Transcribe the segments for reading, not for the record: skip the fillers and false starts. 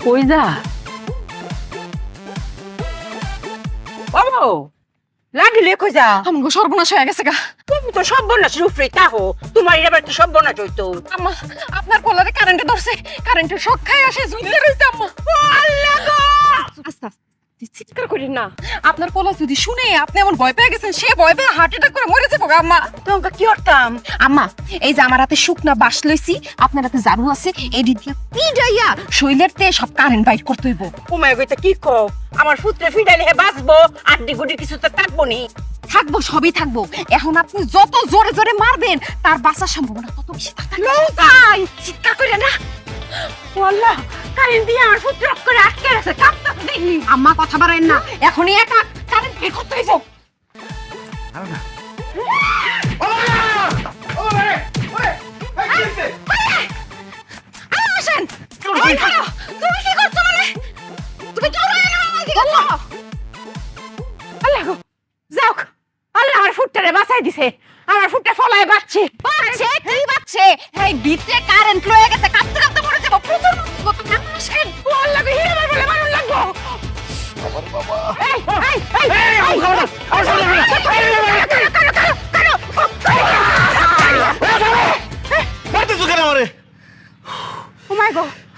কই যা বাবু লাগলে কই যা আমগো সর্বনাশ হয়ে গেছে গা। তুমি তো সর্বনাশ রূপরে তাহো, তোমার এবার তো সর্বনাশ হইতো। আম্মা আপনার পোলারে কারেন্টে ধরছে, কারেন্টের শক খাই আসে ঝুলে রইছে আম্মা। আল্লাহ গো! আস্তে আস্তে চিৎকার করেন না, আপনার পোলা যদি শুনে আপনি এমন ভয় পেয়ে গেছেন, সে ভয় পেয়ে হার্ট অ্যাটাক করে মরে যাবো গা আম্মা। তোমাকে কি করতাম? আম্মা এই যে আমার হাতে শুকনা বাঁশ লইছি, আপনার হাতে ঝাড়ু আছে, এই দিয়া পিডাইয়া শৈলের তে সব কারেন্ট বাইর করতে হইব। উমায় গইতে কি কও? আমার পুত্রে ফিডাইলে হে বাঁচবো, আড্ডি গুডি কিছু তো থাকবো নি। থাকবো, সবই থাকবো। এখন আপনি যত জোরে জোরে মারবেন তার বাঁচার সম্ভাবনা তত বেশি থাকবে। লৌকাই চিৎকার করে না। ও আল্লাহ, কারেন্ট দিয়ে আমার পুত্র করে আটকে আছে, কাঁপতে দেখি। আম্মা কথা বাড়ায়েন না, এখনই একা কারেন্ট বের করতে হইব। আসেন, তুমি কি করছো মানে? তুমি আল্লাহ গো, যাও, আল্লাহ আমার ফুটটারে বাঁচাই দিছে। আমার ফুটটা ফলায় বাঁচছে। বাচ্চে কি বাচ্চে? এই ভিতরে কারেন্ট লয়ে গেছে, কাঁপতে কাঁপতে মরে যাবো। প্রচুর মতো আসেন। ও আল্লাহ গো, হিরে মার বলে মারুন লাগবো।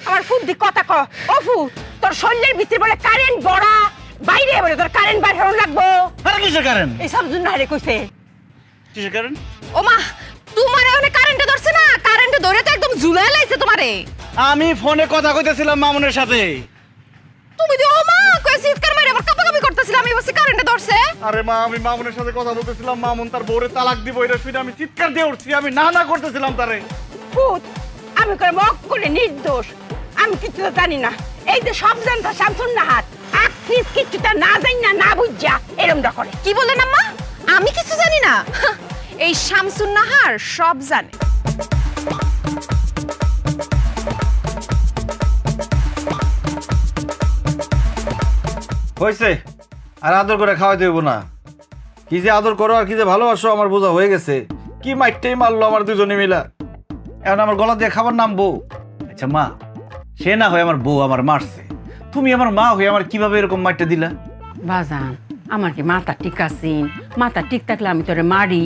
আমার ফুট দি কথা ক। ও ফুট, তোর শরীরের ভিতরে বলে কারেন্ট বড়া, বাইরে বলে তোর কারেন্ট বাইরে হন লাগবো। আরে কিসের কারেন্ট? এই সব জন্য হারে কইছে। কিসের কারেন্ট? ও মা, তোমারে ওনে কারেন্টে ধরছে না? কারেন্টে ধরে তো একদম ঝুলাই লাইছে তোমারে। আমি ফোনে কথা কইতেছিলাম মামুনের সাথে। তুমি তো ও মা কই চিৎকার মারে আবার কাঁপাকাঁপি করতেছিলাম, আমি বলছি কারেন্টে ধরছে। আরে মা, আমি মামুনের সাথে কথা বলতেছিলাম, মামুন তার বউরে তালাক দিব এটা শুনে আমি চিৎকার দিয়ে উঠছি, আমি না না করতেছিলাম তারে। ফুট, আমি করে মক করে নির্দোষ, আমি কিছু তো জানি না। এই যে সব জানতা শামসুন নাহার আখিস কিছুটা না জানি না, না বুঝা এরমটা করে। কি বললেন আম্মা? আমি কিছু জানি না? এই শামসুন নাহার সব জানে। হয়েছে, আর আদর করে খাওয়াইতে হইব না। কি যে আদর করো আর কি যে ভালোবাসো আমার বোঝা হয়ে গেছে। কি মাইরটাই মারলো আমার দুজনে মিলা, এখন আমার গলা দিয়ে খাবার নাম বউ। আচ্ছা মা, সে না হয় আমার বউ আমার মারছে, তুমি আমার মা হয়ে আমার কিভাবে এরকম মাইরটা দিলা? বাজান, আমার কি মাথা ঠিক আছে? মাথা ঠিক থাকলে আমি তোরে মারি?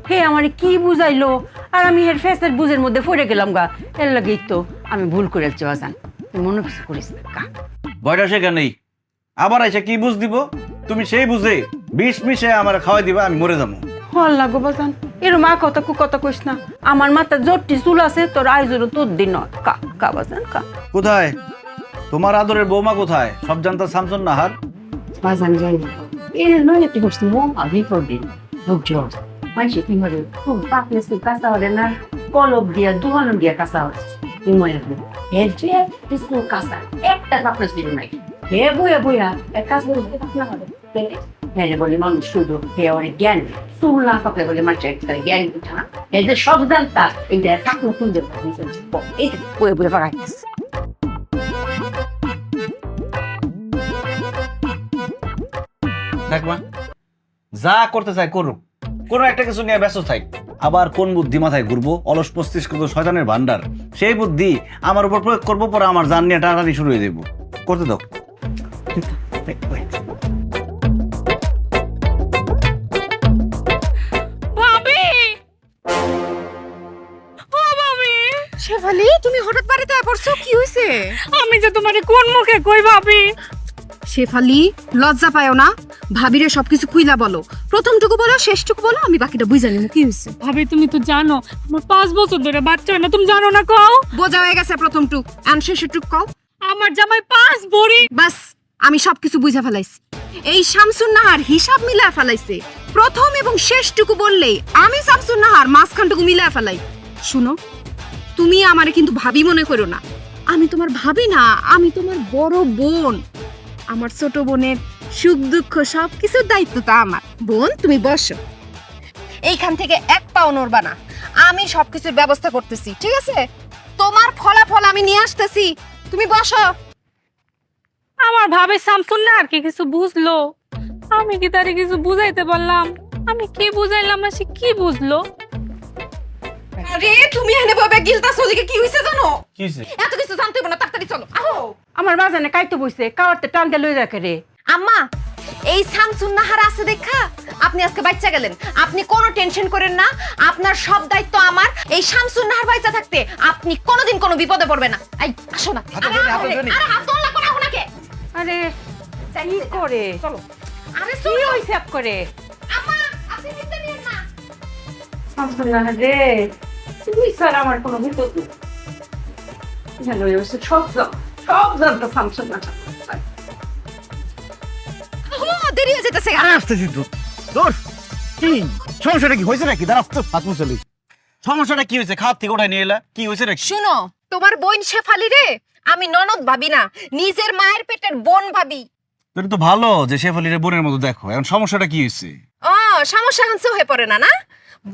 হে আমারে কি বুঝাইলো, আর আমি এর ফেসের বুঝের মধ্যে পড়ে গেলাম গা। এর লাগেই তো আমি ভুল করেছি বাজান, তুই মনে কিছু করিস না কা। ভয়টা সেখানেই, আবার আইসা কি বুঝ দিব? তুমি সেই বুঝে বিষ মিশে আমার খাওয়াই দিবা, আমি মরে যাবো। হল লাগো বাজান, এর মা কথা কথা কইস না। আমার মাথা জোরটি চুল আছে, তোর আয়োজনও তোর দিন নয়। কা কা বাজান কা। কোথায় তোমার আদরের বৌমা? কোথায়? সব জানতা শামসুন নাহার। বাজান যাই এর নয় তুই করছিস মন আমি করবি বুঝছ মাইসে কি করে খুব পাকলে তুই কাঁচা হলে না, কলব দিয়া দুহানো দিয়া কাঁচা হচ্ছে তুই মনে রাখবি। এর যে কিছু কাঁচা একটা পাকলে ছিল নাই, হে বইয়া বইয়া এক কাজ করে না হবে। হ্যাঁ বলি মানুষ শুধু হে অনেক জ্ঞান, চুল না পাকলে বলে মানুষ একটা জ্ঞান উঠা না। এই যে সব জানতা এইটা থাকলো তুলতে এই বইয়া বইয়া পাকাইতেছে। দেখ মা, যা করতে চাই করুক, কোনো একটা কিছু নিয়ে ব্যস্ত থাক। আবার কোন বুদ্ধি মাথায় ঘুরবো, অলস মস্তিষ্ক শয়তানের ভান্ডার, সেই বুদ্ধি আমার উপর প্রয়োগ করবো, পরে আমার জান নিয়ে টানাটানি শুরু হয়ে দেবো। করতে দাও। ভাবি, ও ভাবি। শেফালি, তুমি হঠাৎ বাড়িতে পড়ছো, কি হয়েছে? আমি যে তোমারে কোন মুখে কই ভাবি? শেফালি, লজ্জা পায়ও না? ভাবিরে সবকিছু খুইলা বলো, প্রথমটুকু বলো, শেষটুকু বলো, আমি বাকিটা বুঝা নিব কি হয়েছে। ভাবি তুমি তো জানো আমার 5 বছর ধরে বাচ্চা হয় না, তুমি জানো না? কও। বোঝা হয়ে গেছে প্রথমটুক, আর শেষটুক কও। আমার জামাই 5 ভরি। বাস, আমি সবকিছু বুঝা ফেলাইছি। এই শামসুন নাহার হিসাব মিলা ফেলাইছে। প্রথম এবং শেষটুকু বললেই আমি শামসুন নাহার মাঝখানটুকু মিলা ফেলাই। শুনো, তুমি আমারে কিন্তু ভাবি মনে করো না। আমি তোমার ভাবি না, আমি তোমার বড় বোন। আমার ছোট বোনের সুখ দুঃখ সবকিছুর দায়িত্ব তা আমার। বোন, তুমি বসো। এইখান থেকে এক পাও নড়বা না, আমি সবকিছুর ব্যবস্থা করতেছি, ঠিক আছে? তোমার ফলাফল আমি নিয়ে আসতেছি, তুমি বসো। আমার ভাবে শামসুন না আর কি কিছু বুঝলো? আমি কি তারে কিছু বুঝাইতে পারলাম? আমি কি বুঝাইলাম না সে কি বুঝলো? আরে তুমি এনে ববে গিলতাছো, ওদিকে কি হইছে জানো? কি হইছে? এত কিছু জানতে হবে না, তাড়াতাড়ি চলো। আহো। আমার বাজানে কাইতে বইছে, কাওয়ারতে টানতে লই রাখে রে। আম্মা, এই শামসুন নাহার আছে দেখা আপনি আজকে বাচ্চা গেলেন। আপনি কোনো টেনশন করেন না, আপনার সব দায়িত্ব আমার। এই শামসুন নাহার বাচ্চা থাকতে আপনি কোনোদিন কোনো বিপদে পড়বেন না। এই আসো না। হাতে ধরে, হাতে ধরে। আরে হাত তোলা কোনা ওনাকে। আরে কি করে? চলো। আরে কি চলো। হইছে আপ করে? আম্মা, আপনি চিন্তা নিয়েন না। শামসুন নাহার রে, তুই স্যার আমার কোনো বিপদ নেই। জানো হইছে সব জানতো শামসুন নাহার। দেরি হয়ে যেতেছে। আসতেছি তো দোষ কি সমস্যাটা কি হয়েছে নাকি? দাঁড়া তো হাত মুছলি। সমস্যাটা কি হয়েছে? খাওয়ার থেকে ওঠাই নিয়ে এলা, কি হয়েছে নাকি? শুনো, তোমার বোন শেফালি রে আমি ননদ ভাবি না, নিজের মায়ের পেটের বোন ভাবি। তোর তো ভালো যে শেফালির বোনের মতো দেখো, এখন সমস্যাটা কি হয়েছে? ও, সমস্যা এখন হয়ে পড়ে না না?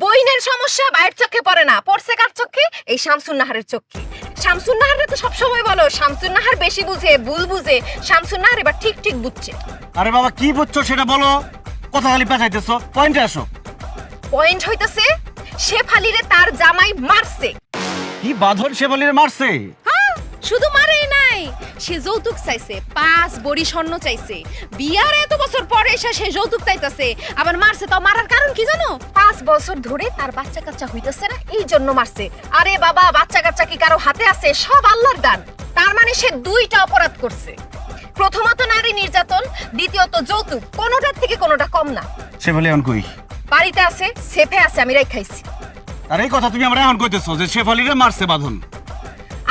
বইনের সমস্যা বাইরের চোখে পড়ে না, পড়ছে কার চোখে? এই শামসুন নাহারের চোখে। শামসুন নাহারে তো সবসময় বলো শামসুন নাহার বেশি বুঝে, ভুল বুঝে। শামসুন নাহার এবার ঠিক ঠিক বুঝছে। আরে বাবা কি বুঝছো সেটা বলো, কথা খালি পেঁচাইতেছো, পয়েন্টে আসো। পয়েন্ট হইতাছে শেফালিরে তার জামাই মারছে। কি বাঁধন শেফালির মারছে? হ্যাঁ, শুধু মারেই নাই, সে যৌতুক চাইছে, 5 বড়ি স্বর্ণ চাইছে। বিয়ার এত বছর পরে এসে সে যৌতুক চাইতেছে, আবার মারছে। তো মারার কারণ কি জানো? 5 বছর ধরে তার বাচ্চা কাচ্চা হইতেছে না, এই জন্য মারছে। আরে বাবা, বাচ্চা কাচ্চা কি কারো হাতে আছে? সব আল্লাহর দান। তার মানে সে 2টা অপরাধ করছে। প্রথমত নারী নির্যাতন, দ্বিতীয়ত যৌতুক। কোনোটার থেকে কোনোটা কম না। শেফালি এখন কই? বাড়িতে আছে, সেফে আছে, আমি রাখাইছি। আর এই কথা তুমি আমরা এখন কইতেছো যে শেফালিরে মারছে বাঁধন?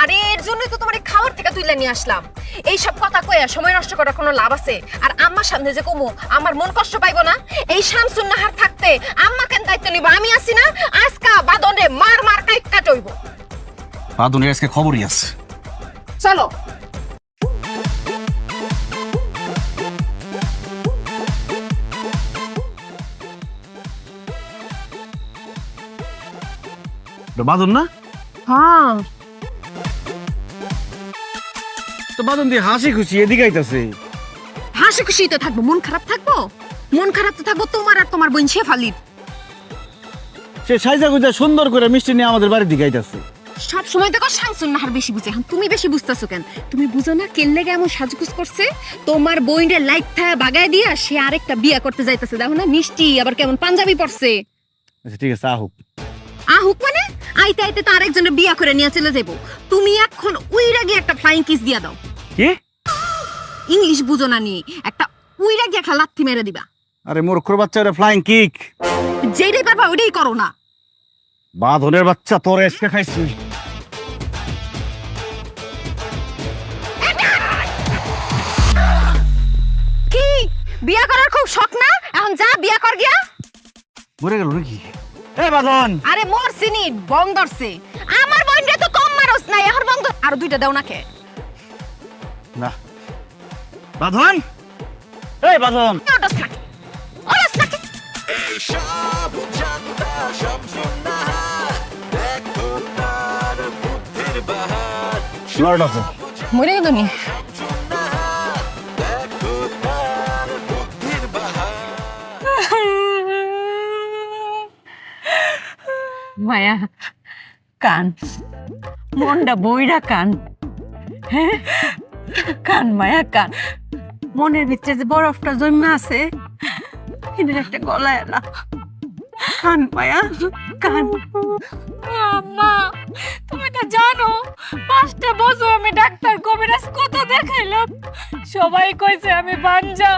আরে এর জন্যই তো তোমার খাওয়ার থেকে তুইলা নিয়ে আসলাম। এই সব কথা কইয়া সময় নষ্ট করার কোনো লাভ আছে? আর আম্মার সামনে যে কমু, আমার মন কষ্ট পাইবো না? এই শামসুন নাহার থাকতে আম্মা কেন দায়িত্ব নিব? আমি আছি না? আজকা বাদনে মার মার কাইট কাটইব। বাঁধনের আজকে খবরই আছে। চলো। বাঁধন না? হ্যাঁ, তো বাঁধন দিয়ে হাসি খুশি এদিকে আইতাছে। হাসি খুশি তো থাকবো, মন খারাপ থাকবো? মন খারাপ তো থাকবো তোমার আর তোমার বোন শেফালির। সে সাইজা গুজা সুন্দর করে মিষ্টি নিয়ে আমাদের বাড়ির দিকে আইতাছে। সব সময় দেখো শামসুন নাহার বেশি বুঝে, এখন তুমি বেশি বুঝতেছো কেন? তুমি বুঝো না কেন লেগে এমন সাজগুজ করছে? তোমার বইনের লাইট থায়া বাগায় দিয়া সে আরেকটা বিয়া করতে যাইতেছে। দেখো না মিষ্টি আবার কেমন পাঞ্জাবি পরছে। আচ্ছা ঠিক আছে, আহুক। আহুক মানে? আইতে আইতে তো আরেকজনের বিয়া করে নিয়ে চলে যাবো। তুমি এখন উইরা গিয়ে একটা ফ্লাইং কিস দিয়া দাও। কি? ইংলিশ বুঝো না নি, একটা উইরা গিয়ে একটা লাথি মেরে দিবা। আরে মূর্খর বাচ্চা, ওটা ফ্লাইং কিক। যেটাই পারবা ওইটাই করো না। বাঁধনের বাচ্চা, তোর এসকে খাইছি। কি বিয়া করার খুব শখ না? এখন যা বিয়া কর গিয়া। মরে গেল নাকি? এ বাঁধন! আরে মোর সিনি বং ধরছে। আমার বোনরে তো কম মারস নাই, এখন বং ধর। আরো 2টা দাও না কে? না বাঁধন, এই বাঁধন! ওটাস থাকে, ওটাস থাকে। লর্ড আছে। মরে গেল নি? মায়া কান, মনটা বইরা কান। হ্যাঁ কান মায়া কান। মনের ভিতরে যে বরফটা জমে আছে এদের একটা গলায় এলা। কান মায়া কান। আম্মা, তুমি তো জানো 5টা বছর আমি ডাক্তার কবিরাজ কত দেখাইলাম, সবাই কইছে আমি বাঞ্জা,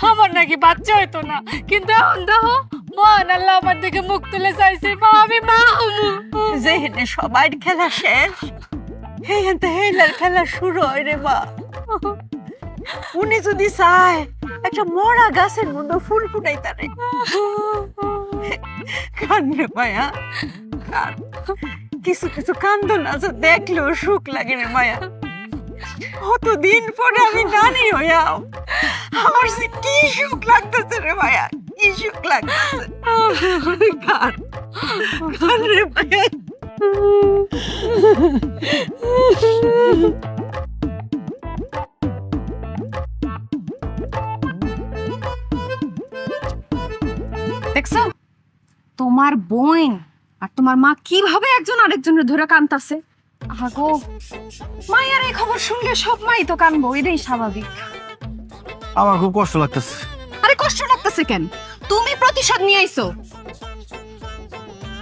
আমার নাকি বাচ্চা হইতো না। কিন্তু এখন দেখো মহান আল্লাহ আমার দিকে মুখ তুলে চাইছে, মা আমি মা হমু। যেহেতু সবাই খেলা শেষ, হেইতে হেইলার খেলা শুরু হয় রে মা। উনি যদি চায় একটা মরা গাছের মধ্যে ফুল ফুটাইতারে। কান রে মায়া কান। কিছু কিছু কান্দন আছে দেখলেও সুখ লাগে রে মায়া। কতদিন পরে আমি নানি হইয়াও, আমার যে কি সুখ লাগতেছে রে মায়া, কি সুখ লাগতেছে। কান কান রে মায়া দেখছো তোমার বোন আর তোমার মা কিভাবে একজন আরেকজনের ধরে কানতাছে। আগো মায়ের এই খবর শুনলে সব মাই তো কানবো, এটাই স্বাভাবিক। আমার খুব কষ্ট লাগতেছে। আরে কষ্ট লাগতেছে কেন? তুমি প্রতিশোধ নিয়ে আইছো।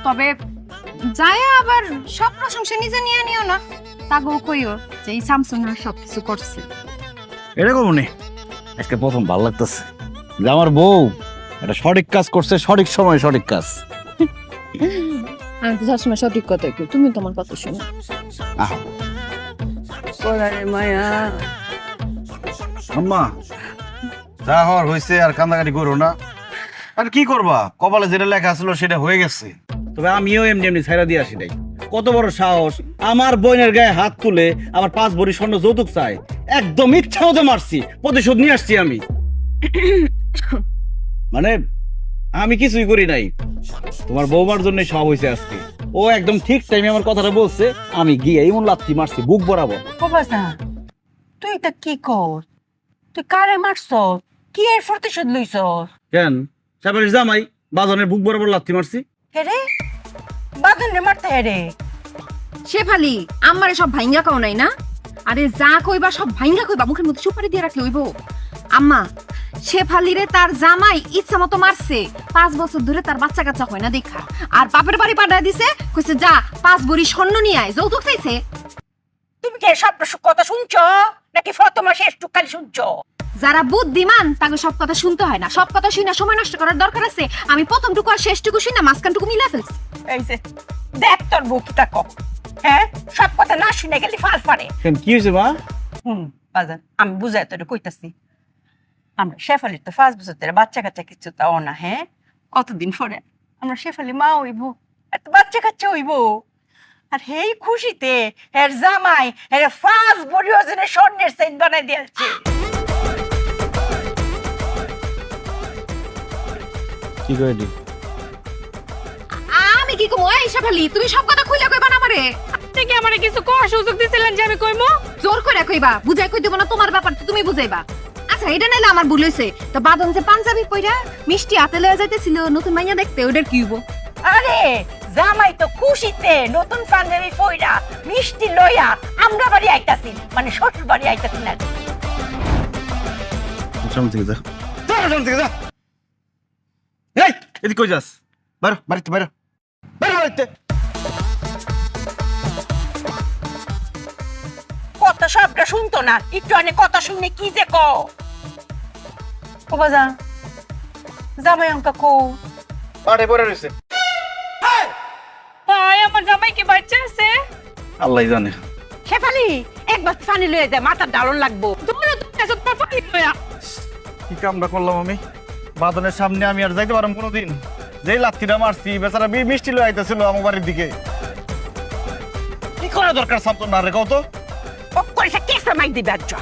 তবে যায় আবার সব প্রশংসা নিজে নিয়ে নিও না। তাগো কইও যে এই শামসুন আর সবকিছু করছে। এরকম নেই, আজকে প্রথম ভালো লাগতেছে যে আমার বউ একটা সঠিক কাজ করছে, সঠিক সময় সঠিক কাজ। আমি তো সবসময় সঠিক কথা কই, তুমি তোমার কথা শোনো। পড়ারে মায়া, আম্মা যা হওয়ার হয়েছে, আর কান্দাকাটি করো না। আর কি করবা, কপালে যেটা লেখা ছিল সেটা হয়ে গেছে। তবে আমিও এমনি এমনি ছাইরা দিয়ে আসি নাই। কত বড় সাহস, আমার বোনের গায়ে হাত তুলে আমার 5 ভরি স্বর্ণ যৌতুক চাই। একদম ইচ্ছা মতো মারছি, প্রতিশোধ নিয়ে আসছি আমি। মানে আমি কিছুই করি নাই, তোমার বৌমার জন্য সব হয়েছে আজকে। ও একদম ঠিক টাইমে আমার কথাটা বলছে, আমি গিয়ে এমন লাথি মারছি বুক বরাবর। বাবা তুই এটা কি কর? তুই কারে মারছ? কি এর প্রতিশোধ লইছ? কেন সাবারির জামাই বাজনের বুক বরাবর লাথি মারছি। হেরে বাদনে মারতে হেরে। শেফালি আমারে সব ভাইঙ্গা কও নাই না? আরে যা কইবা সব ভাইঙ্গা কইবা, মুখের মধ্যে সুপারি দিয়ে রাখলে হইব? আম্মা শেফালিরে তার জামাই ইচ্ছা মতো মারছে, 5 বছর ধরে তার বাচ্চা কাচ্চা হয় না দেখা। আর বাপের বাড়ি পাঠায় দিছে, কইছে যা 5 ভরি স্বর্ণ নিয়ে আয়, যৌতুক চাইছে। তুমি কি সব কথা শুনছ নাকি ফতমা শেষ টুকালি শুনছ? যারা বুদ্ধিমান তাকে সব কথা শুনতে হয় না। সব কথা শুনে সময় নষ্ট করার দরকার আছে? আমি প্রথমটুকু আর শেষটুকু শুনে মাঝখানটুকু মিলা ফেলছি। এই যে দেখ তোর বউ কি তাকো, হ্যাঁ সব কথা না শুনে গেলি ফাল ফারে। কেন কি হয়েছে মা? বাজান আমি বুঝাই তোরে কইতাছি, আমরা শেফালির তো 5 বছর ধরে বাচ্চা কাচ্চা কিছু তাও না, হ্যাঁ কতদিন পরে আমরা শেফালি মা হইব, এত বাচ্চা কাচ্চা হইব। আর হেই খুশিতে এর জামাই এর 5 ভরি ওজনের স্বর্ণের চেইন বানাই দিয়েছে। কি কইলি? আমি কি কমো? এই শেফালি তুমি সব কথা খুইলা কইবা না আমারে। আপনি কি আমারে কিছু কোয়া সুযোগ দিছিলেন যে আমি কইমু? জোর করে কইবা, বুঝাই কই দেব না, তোমার ব্যাপার তো তুমি বুঝাইবা। আচ্ছা এটা নাইলে আমার ভুল হইছে। তো বাদন যে পাঞ্জাবি পইরা মিষ্টি হাতে লয়ে যাইতেছিল নতুন মাইয়া দেখতে, ওটার কি হইব? আরে জামাই তো খুশিতে নতুন পাঞ্জাবি পইরা মিষ্টি লইয়া আমরা বাড়ি আইতাছি, মানে শ্বশুর বাড়ি আইতাছি না। সামনে থেকে যা, সামনে থেকে যা। এই এদিকে কই যাস? বাইরে, বাড়িতে বাইরে, বাইরে বাড়িতে। কথা সবটা শুনতো না, একটু অনেক কথা শুনে কি যে ক। ও বাজা জামাই অঙ্কা কো পাড়ে পড়ে রইছে। ভাই আমার জামাই কি বাচ্চা আছে? আল্লাহই জানে। শেফালি একবার পানি লয়ে দে, মাথার ডালন লাগবো। তোমরা তো এসব পানি লয়া। কি কামটা করলাম আমি? বাদনের সামনে আমি আর যাইতে পারলাম কোনোদিন? যেই লাথিটা মারছি বেচারা মিষ্টি লয়ে আইতেছিল আমার বাড়ির দিকে। কি করা দরকার সামতো না রে কত? ও করে সে কে সামাই দিবে আজ।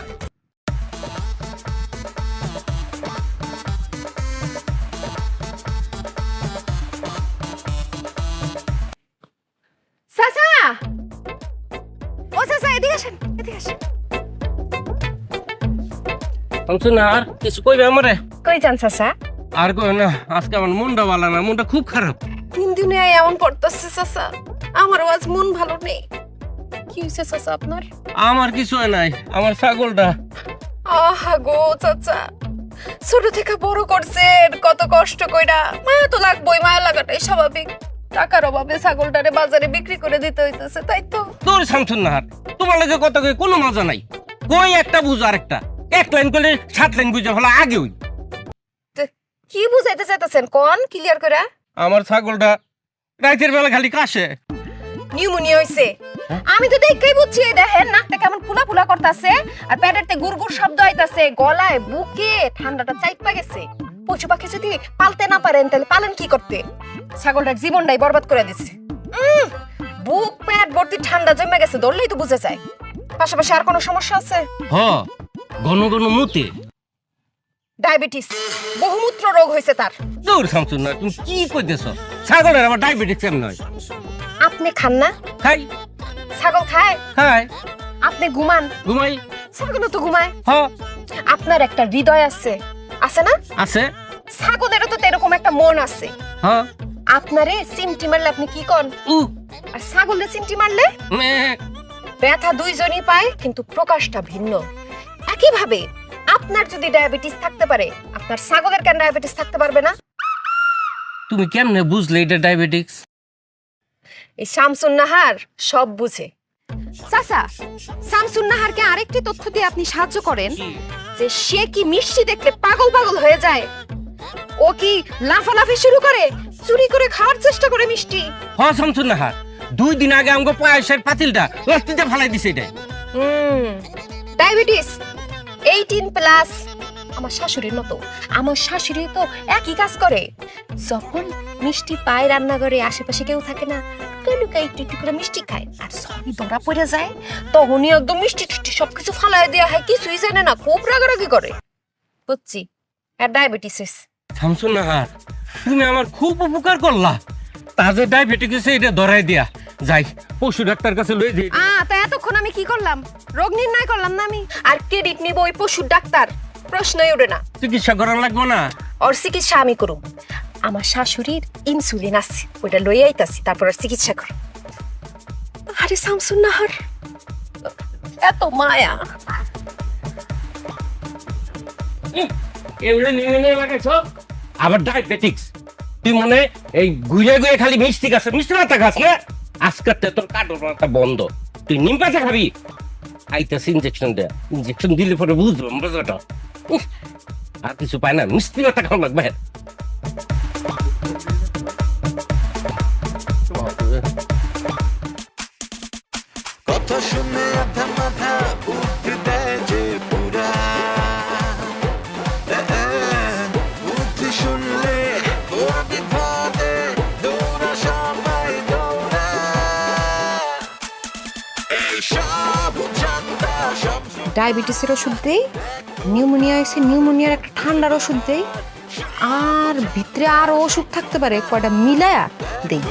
চাচা, ও চাচা এদিকে আসেন, এদিকে আসেন। শামসুন আর কিছু কইবে আমারে? কই যান চাচা? আর কই না, আজকে আমার মনটা ভালো না, মনটা খুব খারাপ। 3 দিনে এমন পড়তেছে চাচা, আমারও আজ মন ভালো নেই। কি হইছে চাচা আপনার? আমার কিছু হয় নাই, আমার ছাগলটা। আহা গো চাচা, ছোট থেকে বড় করছেন কত কষ্ট কইরা, মায়া তো লাগবেই, মায়া লাগাটাই স্বাভাবিক। টাকার অভাবে ছাগলটারে বাজারে বিক্রি করে দিতে হইতেছে, তাই তো? তোর শামসুন নাহার, তোমার লাগে কথা কই কোনো মজা নাই। কই একটা বুঝ আর একটা, 1 লাইন করলে 7 লাইন বুঝে ফেলা আগে হই। কি বুঝাইতে চাইতেছেন কোন ক্লিয়ার করে? আমার ছাগলটা রাতের বেলা খালি কাশে। নিউমোনিয়া হইছে। আমি তো দেখেই বুঝছি, দেখেন নাকটা কেমন ফুলা ফুলা করতেছে, আর পেটেরতে গুড়গুড় শব্দ আইতাছে, গলায় বুকে ঠান্ডাটা চাইপা গেছে। পশু পাখি যদি পালতে না পারেন তাহলে পালেন কি করতে? ছাগলটার জীবনটাই বরবাদ করে দিছে। বুক পেট ভর্তি ঠান্ডা জমে গেছে, ধরলেই তো বুঝে যায়। পাশাপাশি আর কোনো সমস্যা আছে? হ, ঘন ঘন মুতে। ডায়াবেটিস, বহুমূত্র রোগ হয়েছে তার। তোর শামসুন না, তুমি কি কইতেছ? ছাগলের আবার ডায়াবেটিস কেমন হয়? আপনি খান না? খাই ছাগল খায়? খাই আপনি ঘুমান? ঘুমাই ছাগলও তো ঘুমায়। হ আপনার একটা হৃদয় আছে, আছে না? আছে ছাগলেরও তো এরকম একটা মন আছে। হ আপনারে চিমটি মারলে আপনি কি কন? উ আর ছাগলের চিমটি মারলে মে ব্যথা দুইজনই পায়, কিন্তু প্রকাশটা ভিন্ন। একইভাবে আপনার যদি ডায়াবেটিস থাকতে পারে, আপনার ছাগলের কেন ডায়াবেটিস থাকতে পারবে না? তুমি কেমনে বুঝলে এটা ডায়াবেটিক্স? এই শামসুন নাহার সব বুঝে। চাচা, শামসুন নাহারকে আরেকটি তথ্য দিয়ে আপনি সাহায্য করেন যে সে কি মিষ্টি দেখলে পাগল পাগল হয়ে যায়। ও কি লাফালাফি শুরু করে, চুরি করে খাওয়ার চেষ্টা করে মিষ্টি। হ শামসুন নাহার 2 দিন আগে আমগো পায়েসের পাতিলটা লাস্তিতে ফালাই দিছে এটা। ডায়াবেটিস 18+। আমার শাশুড়ির মতো। আমার শাশুড়ি তো একই কাজ করে। যখন মিষ্টি পায় রান্নাঘরে, আশেপাশে কেউ থাকে না, লুকাই একটু একটু করে মিষ্টি খায়। আর সবই ধরা পড়ে যায়, তখনই একদম মিষ্টি টিষ্টি সবকিছু ফালাই দেওয়া হয়, কিছুই জানে না, খুব রাগারাগি করে। বুঝছি, আর ডায়াবেটিস। শামসুন নাহার তুমি আমার খুব উপকার করলা। তাজে ডায়াবেটিক্স এটা ধরাই দিয়া যাই পশু ডাক্তার কাছে লই যাই। তা এতক্ষণ আমি কি করলাম? রোগ নির্ণয় করলাম না আমি? আর ক্রেডিট নিব ওই পশুর ডাক্তার? প্রশ্নই ওঠে না। চিকিৎসা করা লাগবে না? ওর চিকিৎসা আমি করুম। আমার শাশুড়ির ইনসুলিন আছে, ওইটা লই আইতাছি, তারপর আর চিকিৎসা করুম। আরে শামসুন নাহার এত মায়া। এগুলো নিয়ে লাগাইছ আবার ডায়াবেটিক্স। তুই মনে এই ঘুরে ঘুরে খালি মিষ্টি খাস, মিষ্টি পাতা খাস না? আজকের তোর কাটর পাতা বন্ধ, তুই নিম পাতা খাবি। আইতাস ইনজেকশন দে, ইনজেকশন দিলে পরে বুঝলাম বুঝাটা। আর কিছু পায় না, মিষ্টি পাতা খাওয়া লাগবে। কথা শুনে আধা মাথা উঠতে দেয় যে পুরা বুদ্ধি শুনলে ওর বিপদে দৌড়া সবাই দৌড়া এইসব জানতা সব ডায়াবেটিসের ওষুধ দেই, নিউমোনিয়া এসে নিউমোনিয়ার একটা ঠান্ডার ওষুধ দেই, আর ভিতরে আরো ওষুধ থাকতে পারে, কয়টা মিলায়া দেই।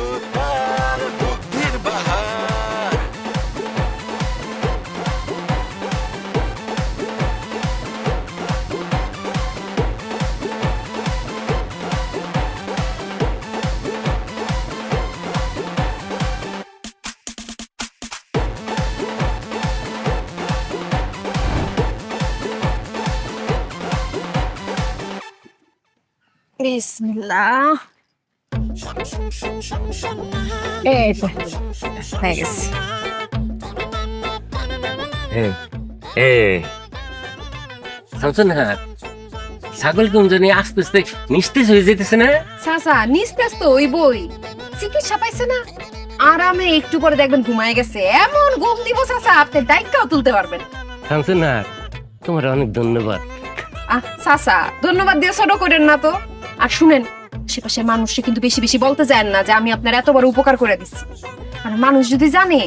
বুদ্ধির বাহার বিসমিল্লাহ। এই তো হয়ে গেছে। শামসুন নাহার ছাগল কোন জানি আস্তে আস্তে নিস্তেজ হয়ে যেতেছে না? চাচা নিস্তেজ তো ওই বই, চিকিৎসা পাইছে না, আরামে একটু পরে দেখবেন ঘুমায় গেছে। এমন ঘুম দিব চাচা, আপনি ডাইকাও তুলতে পারবেন। শামসুন নাহার তোমার অনেক ধন্যবাদ। চাচা ধন্যবাদ দিয়ে ছোট করেন না তো। আর শুনেন, আশেপাশের মানুষকে কিন্তু বেশি বেশি বলতে চান না যে আমি আপনার এত বড় উপকার করে দিচ্ছি। আর মানুষ যদি জানে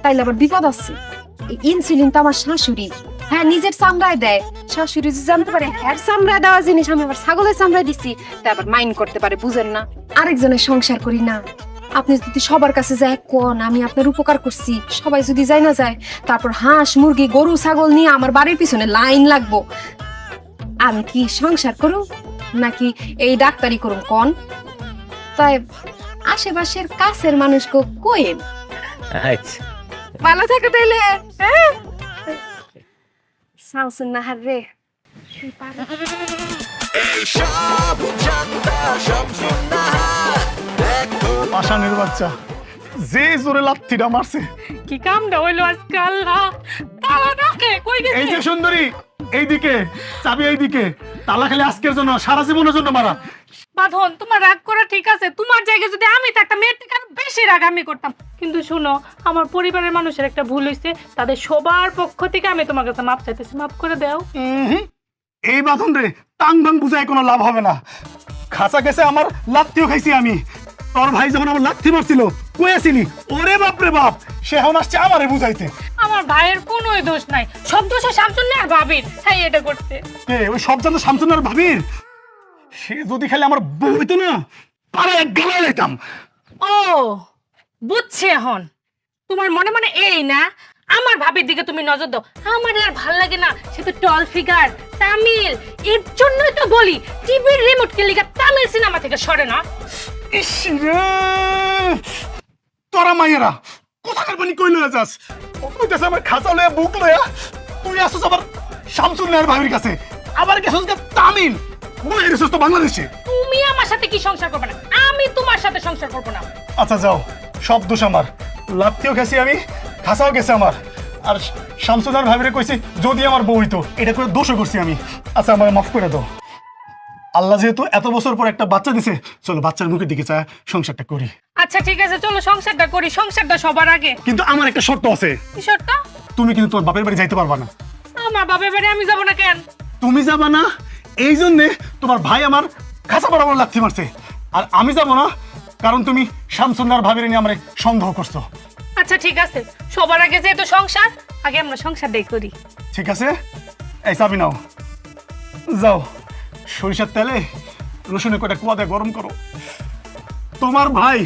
তাইলে আবার বিপদ আছে। এই ইনসুলিন তো আমার শাশুড়ি, হ্যাঁ নিজের চামড়ায় দেয়। শাশুড়ি যদি জানতে পারে হ্যাঁ চামড়ায় দেওয়া জিনিস আমি আবার ছাগলের চামড়ায় দিচ্ছি, তা আবার মাইন্ড করতে পারে, বুঝেন না? আরেকজনের সংসার করি না। আপনি যদি সবার কাছে যায় কোন আমি আপনার উপকার করছি, সবাই যদি যাই না যায়, তারপর হাঁস মুরগি গরু ছাগল নিয়ে আমার বাড়ির পিছনে লাইন লাগবো। আমি কি সংসার করুম নাকি এই ডাক্তারি করুম কোন? তাই আশেপাশের কাছের মানুষকে কইেন। আচ্ছা ভালো থাকে তাইলে। শামসুন নাহার রে, এইসব জানতা শামসুন নাহার দেখো পাষাণের বাচ্চা যে জোরে লাথিটা মারছে। কি কামটা হইলো আজকে আল্লাহ। তালা নাকে কই গেছে? এই যে সুন্দরী, এইদিকে চাবি, এইদিকে তালা খেলে আজকের জন্য সারা জীবনের জন্য মারা। বাঁধন, তোমার রাগ করা ঠিক আছে, তোমার জায়গায় যদি আমি থাকতাম মেয়ের থেকে আরো বেশি রাগ আমি করতাম। কিন্তু শুনো, আমার পরিবারের মানুষের একটা ভুল হয়েছে, তাদের সবার পক্ষ থেকে আমি তোমার কাছে মাপ চাইতেছি, মাপ করে দাও। এই বাঁধন রে টাং ভাং বুঝায় কোনো লাভ হবে না। খাঁচা গেছে আমার, লাথিও খাইছি আমি। তোর ভাই যখন আমার লাথি মারছিল কয়েছিলি ওরে বাপ রে বাপ, সে এখন আসছে আমারে বুঝাইতে। আমার ভাইয়ের কোনো দোষ নাই, সব দোষ শামসুন আর ভাবির। হ্যাঁ এটা করতে ওই সব জানো শামসুন আর ভাবির। সে যদি খালি আমার বউ হইতো না, পাড়ায় এক গেলা যেতাম। ও বুঝছি এখন তোমার মনে মনে এই না আমার ভাবির দিকে তুমি নজর দাও। আমার আর ভাল লাগে না, সে তো টল ফিগার, তামিল, এর জন্যই তো বলি টিভির রিমোট কে লিগা তামিল সিনেমা থেকে সরে না। ইস রে, তোরা মাইয়েরা কোথাকার পানি কই লয়ে যাস? ও কইতাছে আমার খাঁচা লয়ে বুক লয়া, তুই আসছিস আবার শামসুন নাহার ভাবির কাছে, আবার গেছিস তামিল, বলে গেছিস তো বাংলাদেশে। তুমি আমার সাথে কি সংসার করবে না? আমি তোমার সাথে সংসার করব না। আচ্ছা যাও, সব দোষ আমার, লাত্তিও গেছি আমি, খাসাও গেছে আমার, আর শামসুনার ভাবিরে কইছি যদি আমার বউ হইতো, এটা করে দোষও করছি আমি। আচ্ছা আমার মাফ করে দাও। আল্লাহ যেহেতু এত বছর পর একটা বাচ্চা দিছে, চলো বাচ্চার মুখের দিকে চায় সংসারটা করি। আচ্ছা ঠিক আছে, চলো সংসারটা করি, সংসারটা সবার আগে। কিন্তু আমার একটা শর্ত আছে, কি শর্ত? তুমি কিন্তু তোমার বাপের বাড়ি যাইতে পারবা না। আমার বাপের বাড়ি আমি যাব না কেন? তুমি যাবা না এই জন্যে তোমার ভাই আমার খাঁচা বরাবর লাথি মারছে, আর আমি যাব না কারণ তুমি শামসুন্নার ভাবিরে নিয়ে আমার সন্দেহ করছো। আচ্ছা ঠিক আছে, সবার আগে যেহেতু সংসার, আগে আমরা সংসারটাই করি। ঠিক আছে, এই চাবি নাও, যাও সরিষার তেলে রসুনের কটা কুয়া দিয়ে গরম করো। তোমার ভাই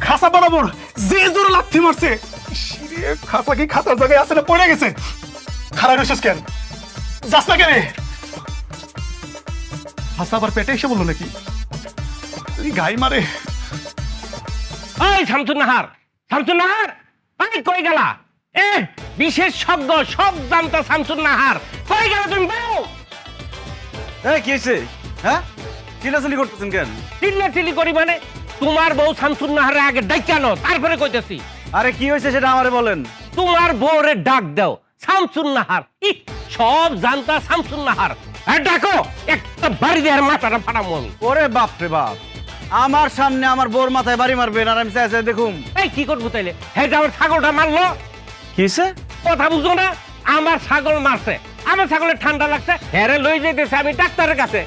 খাসা বরাবর যে জোরে লাথি মারছে, ইসরে, খাসা কি খাসার জায়গায় আছে না পড়ে গেছে? খারাপ রয়েছিস কেন? যাস না কেন? হাসা আবার পেটে এসে বললো নাকি? এই গাই মারে। ওই শামসুন নাহার, শামসুন নাহার, আমি কই গেলা? এ বিশেষজ্ঞ সব জানতা শামসুন নাহার, কই গেলা তুমি? বউ এই কি হয়েছে? হ্যাঁ, চিল্লাচিল্লি করতেছেন কেন? চিল্লাচিল্লি করি মানে? তোমার বউ শামসুন নাহারে আগে ডাইকানো, তারপরে কইতেছি। আরে কি হয়েছে সেটা আমারে বলেন। তোমার বউরে ডাক দাও শামসুন নাহার। সব জানতা শামসুন নাহার, আর ডাকো, একটা বাড়ি দেওয়ার মাথাটা ফাটামো আমি। ওরে বাপ রে বাপ, আমার সামনে আমার বউর মাথায় বাড়ি মারবেন আর আমি চাই চাই দেখুন। এই কি করবো তাইলে? হ্যাঁ, আমার ছাগলটা মারলো। কিসে? কথা বুঝো না? আমার ছাগল মারছে, আমার ছাগলের ঠান্ডা লাগছে, হ্যারে লই যেতেছে আমি ডাক্তারের কাছে।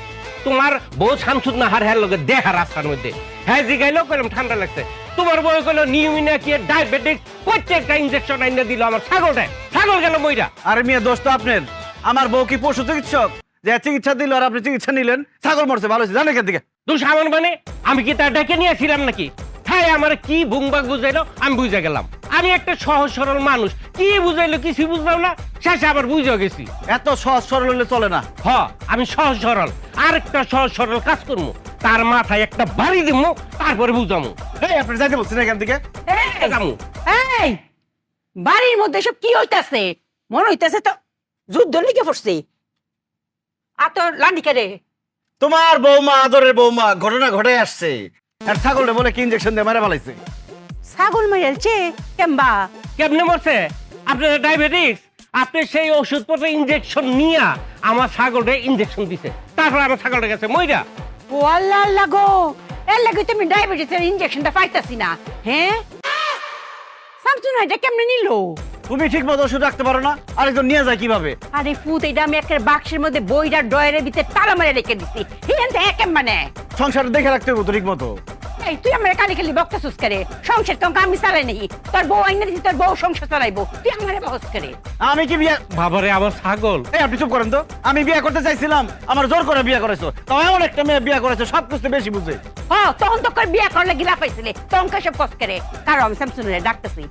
তোমার বউ শামসুন নাহার হ্যার লগে দেখা রাস্তার মধ্যে, হ্যাঁ জিগাইলো, কইলাম ঠান্ডা লাগছে। তোমার বউ কইলো নিউমিনিয়া কি ডায়াবেটিস, প্রত্যেকটা ইনজেকশন আইনা দিল আমার ছাগলটায়, ছাগল গেল মইরা। আরে মিয়া দোষ তো আপনার, আমার বউ কি পশু চিকিৎসক যে চিকিৎসা দিল আর আপনি চিকিৎসা নিলেন? ছাগল মরছে, ভালো হয়েছে, জানেন কেন দিকে? তুই সামান মানে আমি কি তার ডেকে নিয়েছিলাম নাকি? হ্যাঁ, আমার কি বুংবাগ বুঝাইলো, আমি বুঝে গেলাম। আমি একটা সহজ সরল মানুষ, কি বুঝাইলো কিছু বুঝলাম না, শেষে আবার বুঝে গেছি। এত সহজ সরল হলে চলে না। হ, আমি সহজ সরল, আর একটা সহজ সরল কাজ করবো, তার মাথায় একটা বাড়ি দিব, তারপরে বুঝামু। এই আপনি যাইতে বলছেন এখান থেকে? যামু। এই বাড়ির মধ্যে সব কি হইতাছে? মনে হইতাছে তো যুদ্ধ লিখে পড়ছে। আর তোর লান্ডিকে রে, তোমার বৌমা, আদরের বৌমা, ঘটনা ঘটে আসছে, আর ছাগলটা বলে কি ইনজেকশন দিয়ে মারা ফেলাইছে। ছাগল মেরেছে কেমবা? কেমনে মরছে? আপনার ডায়াবেটিস, আপনি সেই ওষুধপত্র ইনজেকশন নিয়া আমার ছাগলটা ইনজেকশন দিছে, তারপর আমার ছাগলটা গেছে মইরা। ও আল্লাহ আল্লাহ গো, এর লাগে তুমি ডায়াবেটিসের ইনজেকশনটা পাইতাছি না। হ্যাঁ, শামসুন এটা কেমনে নিল? তুমি ঠিক মতো ওষুধ রাখতে পারো না, আরেকজন নিয়ে যায় কিভাবে? আরে ফুত, এটা আমি একটা বাক্সের মধ্যে বইটার ডয়ারের ভিতরে তালা মারে রেখে দিছি। হিয়ান তো একেম মানে সংসার দেখে রাখতে হবে তো ঠিক মতো। এই তুই আমার কানে খালি বকতাছিস করে? সংসার তো আমি চালাই নাই, তোর বউ আইনা দিছি, তোর বউ সংসার চালাইবো, তুই আমারে বহস করে? আমি কি বিয়ে? বাবারে, আমার ছাগল। এই আপনি চুপ করেন তো, আমি বিয়ে করতে চাইছিলাম, আমার জোর করে বিয়ে করেছো, তাও এমন একটা মেয়ে বিয়ে করেছো সব কিছু বেশি বুঝে। হ্যাঁ, তখন তো করে বিয়া করলে গিলা পাইছিলে, তখন সব কস করে। কারণ আমি শামসুনের ডাকতেছি।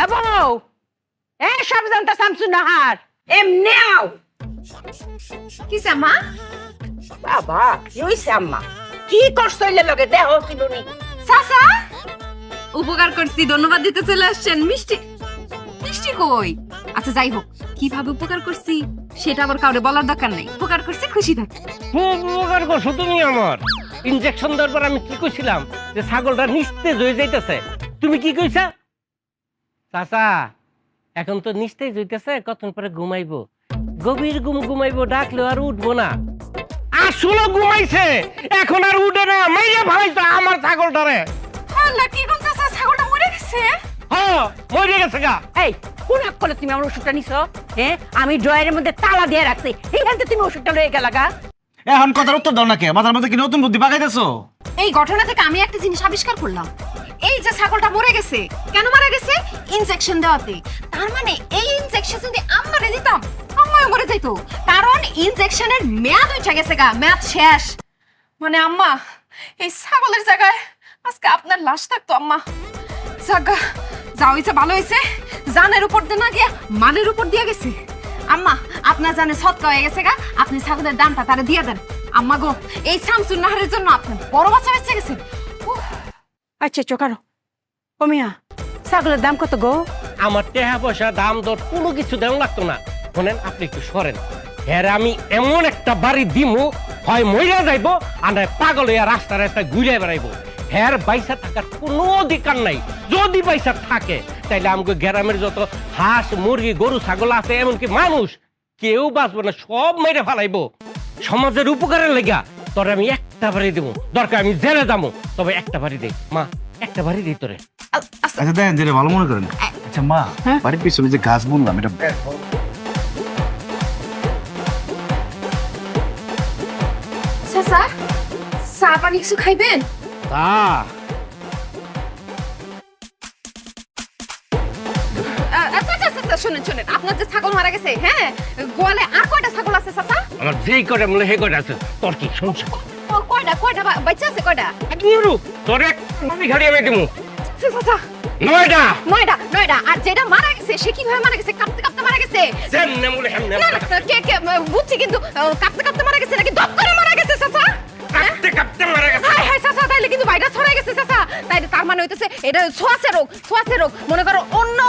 এ বউ, এ সব জানতা শামসুন নাহার এমনি আও। কি মা? বাবা কি হইছে আম্মা? কি করছ এলে লগে দেহ কিনুনি? চাচা, উপকার করছি, ধন্যবাদ দিতে চলে আসছেন। মিষ্টি মিষ্টি কই? আচ্ছা যাই হোক, কিভাবে উপকার করছি সেটা আবার কাউরে বলার দরকার নেই। উপকার করছি, খুশি থাকি। খুব উপকার করছো তুমি আমার। ইনজেকশন দেওয়ার পর আমি কি কইছিলাম যে ছাগলটা নিস্তেজ হয়ে যাইতেছে, তুমি কি কইছা? চাচা, এখন তো নিস্তেজ হইতেছে, কতক্ষণ পরে ঘুমাইবো, গভীর ঘুম ঘুমাইবো, ডাকলেও আর উঠবো না। আসলে ঘুমাইছে, এখন আর উঠে না, মাইয়া ভাইছে আমার ছাগলটারে। আল্লাহ, কি কোন চাচা, ছাগলটা মরে গেছে? হ্যাঁ, মরে গেছে গা। এই কোন আপ করে তুমি আমার ওষুধটা নিছো? হ্যাঁ, আমি ড্রয়ারের মধ্যে তালা দিয়ে রাখছি, এইখানে তুমি ওষুধটা লয়ে গেলা গা। এখন কথার উত্তর দাও না কে? মাথার মধ্যে কি নতুন বুদ্ধি পাকাইতেছো? এই ঘটনা থেকে আমি একটা জিনিস আবিষ্কার করলাম। এই যে ছাগলটা মরে গেছে, কেন মারা গেছে? ইনজেকশন দেওয়াতে। তার মানে এই ইনজেকশন যদি আমারে দিতাম, আম্মাও মরে যাইতো, কারণ ইনজেকশনের মেয়াদ উঠে গেছে গা, মেয়াদ শেষ। মানে আম্মা, এই ছাগলের জায়গায় আজকে আপনার লাশ থাকতো আম্মা। জাগা যাও হয়েছে ভালো হয়েছে, জানের উপর দিয়ে না গিয়া মানের উপর দিয়ে গেছে। আম্মা আপনার জানে সৎকা হয়ে গেছে গা, আপনি ছাগলের দামটা তারে দিয়ে দেন। আম্মা গো, এই শামসুন নাহারের জন্য আপনার বড় বাচ্চা বেঁচে গেছে। আচ্ছা চোকারো ও মিয়া, ছাগলের দাম কত গো? আমার টাকা পয়সা দাম দর কোনো কিছু দেওয়া লাগতো না। শোনেন, আপনি একটু সরেন। হ্যাঁ, আমি এমন একটা বাড়ি দিমু, হয় মইরা যাইবো আর নয় পাগল হইয়া রাস্তা রাস্তায় ঘুরে বেড়াইবো। হ্যার বাইসা থাকার কোনো অধিকার নাই। যদি বাইসা থাকে তাইলে আমাকে গ্রামের যত হাঁস মুরগি গরু ছাগল আছে, এমনকি মানুষ, কেউ বাঁচবো না, সব মেরে ফেলাইবো। সমাজের উপকারের লেগা তোরে আমি একটা বাড়ি দেবো, দরকার আমি জেলে যাবো, তবে একটা বাড়ি দেই। মা, একটা বাড়ি দেই তোরে। আচ্ছা দেখেন, যেটা ভালো মনে করেন। আচ্ছা মা, বাড়ির পিছনে যে গাছ বললাম এটা চাচা, চা পানি কিছু খাইবেন? শুনেন শুনেন, আপনার যে ছাগল মারা গেছে, হ্যাঁ, গোয়ালে আর কয়টা ছাগল আছে চাচা? আমার যেই কয়টা মূল্য হে কয়টা আছে, তোর কি সমস্যা? কয়টা কয়টা বাচ্চা আছে কয়টা? তোর এক ঘাড়ি আমি দেবো। চাচা, নয়টা। নয়টা নয়টা। আর যেটা মারা গেছে সে কিভাবে মারা গেছে? কাঁপতে কাঁপতে মারা গেছে? যেমনে মূল্য হেমনে। না না, কে বুঝছি, কিন্তু কাঁপতে কাঁপতে মারা গেছে নাকি দপ করে মারা গেছে চাচা? কাঁপতে কাঁপতে মারা গেছে। হাই হাই চাচা, তাইলে কিন্তু ভাইরাস ছড়াই গেছে চাচা। তাইলে তার মানে হইতেছে এটা ছোঁয়াচে রোগ, ছোঁয়াচে রোগ। মনে করো অন্য